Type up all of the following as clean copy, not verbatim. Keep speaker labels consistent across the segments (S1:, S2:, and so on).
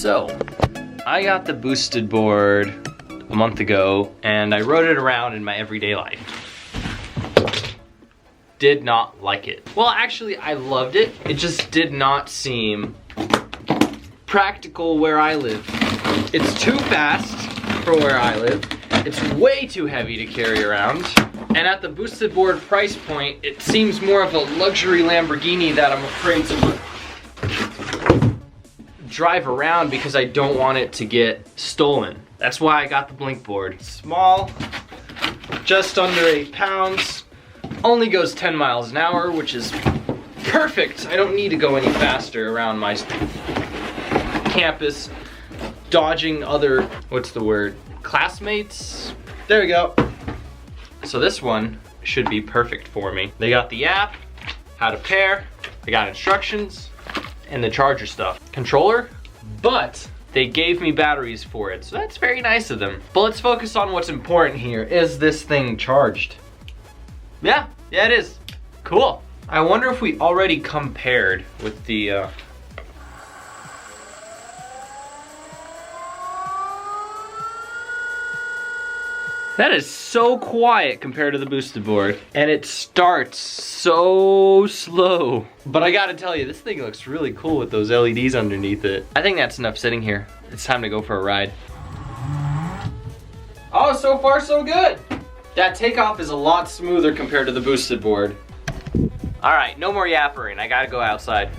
S1: So, I got the boosted board a month ago and I rode it around in my everyday life. Did not like it. Well, actually, I loved it. It just did not seem practical where I live. It's too fast for where I live. It's way too heavy to carry around. And at the boosted board price point, it seems more of a luxury Lamborghini that I'm afraid to drive around because I don't want it to get stolen. That's why I got the Blink board. Small, just under 8 pounds, only goes 10 miles an hour, which is perfect. I don't need to go any faster around my campus, dodging other, what's the word, classmates? There we go. So this one should be perfect for me. They got the app, how to pair, they got instructions, and the charger stuff. Controller, but they gave me batteries for it, so that's very nice of them. But let's focus on what's important here. Is this thing charged? Yeah, it is. Cool. I wonder if we already compared with the, That is so quiet compared to the boosted board. And it starts so slow. But I gotta tell you, this thing looks really cool with those LEDs underneath it. I think that's enough sitting here. It's time to go for a ride. Oh, so far so good. That takeoff is a lot smoother compared to the boosted board. All right, no more yappering. I gotta go outside.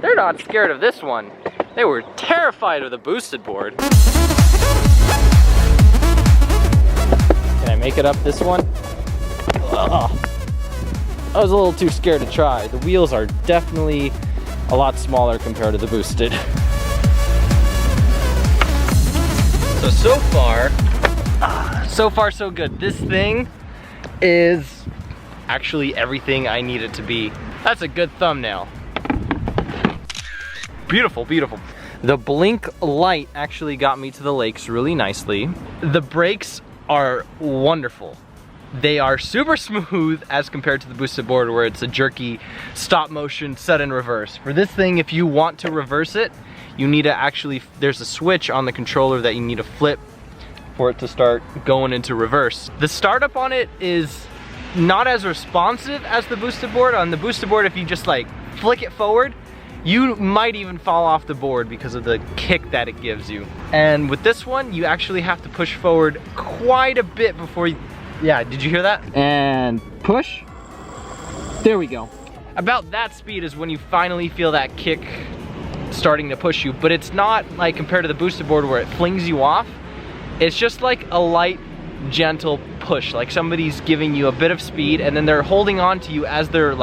S1: They're not scared of this one. They were terrified of the boosted board. Can I make it up this one? Ugh. I was a little too scared to try. The wheels are definitely a lot smaller compared to the boosted. So far so good. This thing is actually everything I need it to be. That's a good thumbnail. Beautiful, beautiful. The Blink Lite actually got me to the lakes really nicely. The brakes are wonderful. They are super smooth as compared to the boosted board where it's a jerky, stop motion, sudden reverse. For this thing, if you want to reverse it, you need to actually, there's a switch on the controller that you need to flip for it to start going into reverse. The startup on it is not as responsive as the boosted board. On the boosted board, if you just like flick it forward, you might even fall off the board because of the kick that it gives you. And with this one, you actually have to push forward quite a bit before you, yeah, did you hear that? And push. There we go. About that speed is when you finally feel that kick starting to push you, but it's not like compared to the boosted board where it flings you off. It's just like a light, gentle push, like somebody's giving you a bit of speed and then they're holding on to you as they're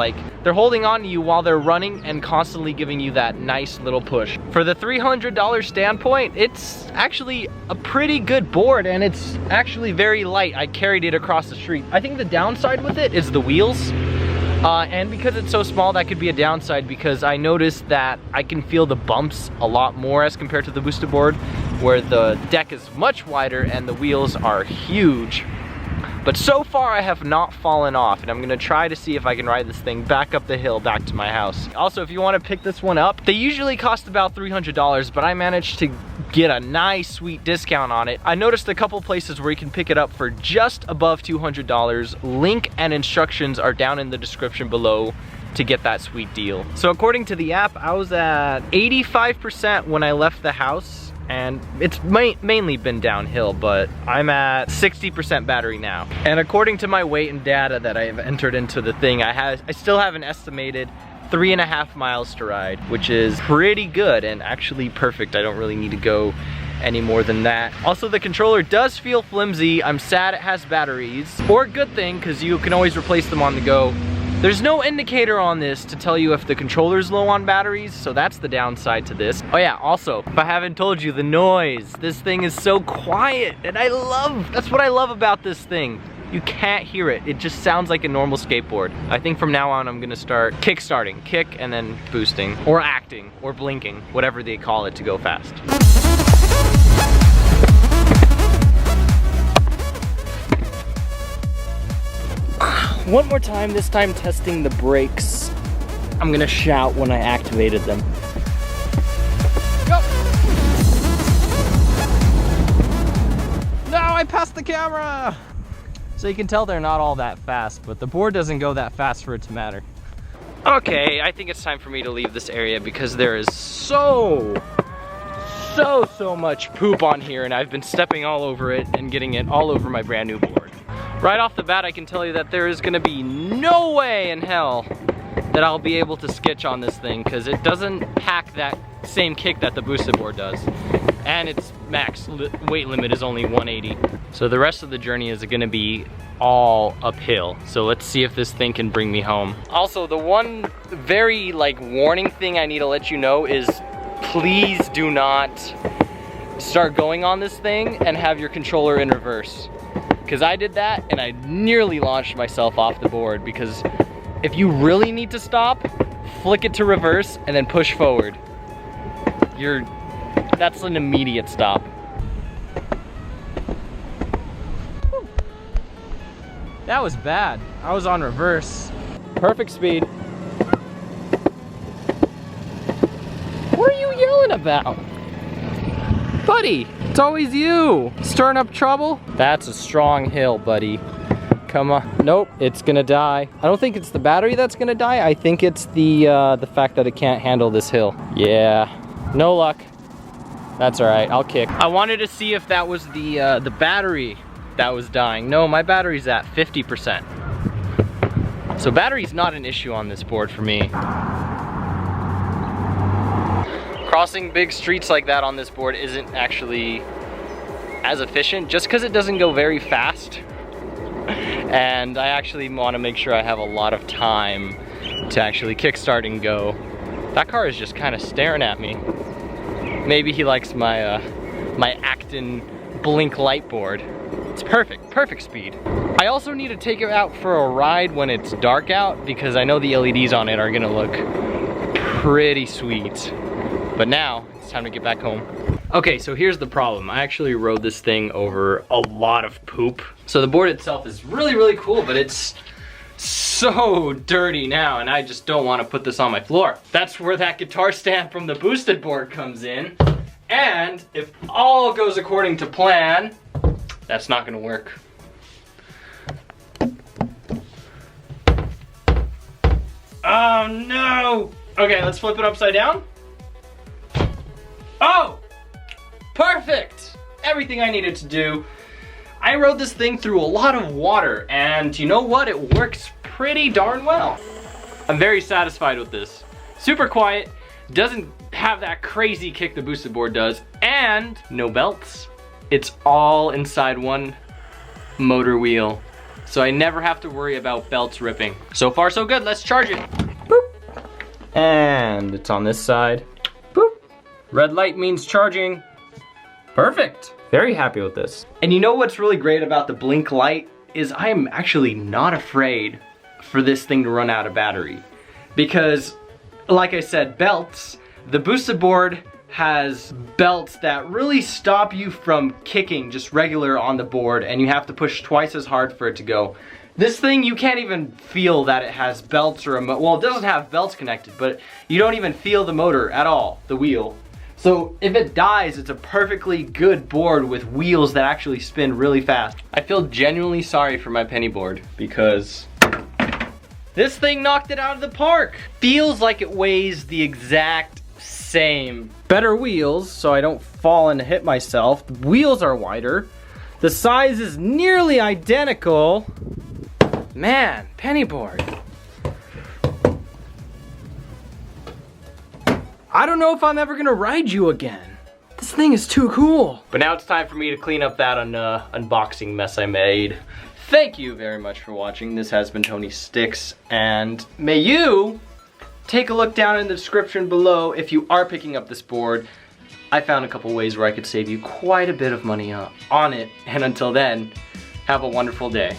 S1: holding on to you while they're running and constantly giving you that nice little push. For the $300 standpoint, it's actually a pretty good board and it's actually very light. I carried it across the street. I think the downside with it is the wheels. And because it's so small, that could be a downside because I noticed that I can feel the bumps a lot more as compared to the boosted board, where the deck is much wider and the wheels are huge. But so far I have not fallen off and I'm gonna try to see if I can ride this thing back up the hill back to my house. Also, if you wanna pick this one up, they usually cost about $300, but I managed to get a nice sweet discount on it. I noticed a couple places where you can pick it up for just above $200. Link and instructions are down in the description below to get that sweet deal. So according to the app, I was at 85% when I left the house. And it's mainly been downhill, but I'm at 60% battery now. And according to my weight and data that I've entered into the thing, I still have an estimated 3.5 miles to ride, which is pretty good and actually perfect. I don't really need to go any more than that. Also, the controller does feel flimsy. I'm sad it has batteries, or a good thing, because you can always replace them on the go. There's no indicator on this to tell you if the controller's low on batteries, so that's the downside to this. Oh yeah, also, if I haven't told you, the noise. This thing is so quiet, and that's what I love about this thing. You can't hear it. It just sounds like a normal skateboard. I think from now on I'm gonna start kick-starting. Kick and then boosting, or acting, or blinking, whatever they call it to go fast. One more time, this time testing the brakes. I'm gonna shout when I activated them. Go! No, I passed the camera! So you can tell they're not all that fast, but the board doesn't go that fast for it to matter. Okay, I think it's time for me to leave this area because there is so much poop on here, and I've been stepping all over it and getting it all over my brand new board. Right off the bat, I can tell you that there is gonna be no way in hell that I'll be able to sketch on this thing because it doesn't pack that same kick that the boosted board does. And its max weight limit is only 180. So the rest of the journey is gonna be all uphill. So let's see if this thing can bring me home. Also, the one very warning thing I need to let you know is please do not start going on this thing and have your controller in reverse. Because I did that and I nearly launched myself off the board, because if you really need to stop, flick it to reverse and then push forward. That's an immediate stop. Whew. That was bad. I was on reverse. Perfect speed. What are you yelling about? Buddy, it's always you. Stirring up trouble? That's a strong hill, buddy. Come on. Nope, it's gonna die. I don't think it's the battery that's gonna die. I think it's the fact that it can't handle this hill. Yeah, no luck. That's all right, I'll kick. I wanted to see if that was the battery that was dying. No, my battery's at 50%. So battery's not an issue on this board for me. Crossing big streets like that on this board isn't actually as efficient just because it doesn't go very fast. And I actually want to make sure I have a lot of time to actually kickstart and go. That car is just kind of staring at me. Maybe he likes my my ACTON Blink Lite board. It's perfect speed. I also need to take it out for a ride when it's dark out because I know the LEDs on it are gonna look pretty sweet. But now, it's time to get back home. Okay, so here's the problem. I actually rode this thing over a lot of poop. So the board itself is really cool, but it's so dirty now, and I just don't want to put this on my floor. That's where that guitar stand from the boosted board comes in. And if all goes according to plan, that's not gonna work. Oh no! Okay, let's flip it upside down. Oh! Perfect! Everything I needed to do. I rode this thing through a lot of water, and you know what? It works pretty darn well. I'm very satisfied with this. Super quiet, doesn't have that crazy kick the boosted board does, and no belts. It's all inside one motor wheel, so I never have to worry about belts ripping. So far so good, let's charge it. Boop. And it's on this side. Boop. Red light means charging. Perfect. Very happy with this. And you know what's really great about the Blink Lite is I am actually not afraid for this thing to run out of battery. Because, like I said, belts, the boosted board has belts that really stop you from kicking just regular on the board, and you have to push twice as hard for it to go. This thing, you can't even feel that it has belts or well, it doesn't have belts connected, but you don't even feel the motor at all, the wheel. So if it dies, it's a perfectly good board with wheels that actually spin really fast. I feel genuinely sorry for my penny board because this thing knocked it out of the park. Feels like it weighs the exact same. Better wheels so I don't fall and hit myself. The wheels are wider. The size is nearly identical. Man, penny board. I don't know if I'm ever gonna ride you again. This thing is too cool. But now it's time for me to clean up that unboxing mess I made. Thank you very much for watching. This has been Tony Sticks, and may you take a look down in the description below if you are picking up this board. I found a couple ways where I could save you quite a bit of money on it, and until then, have a wonderful day.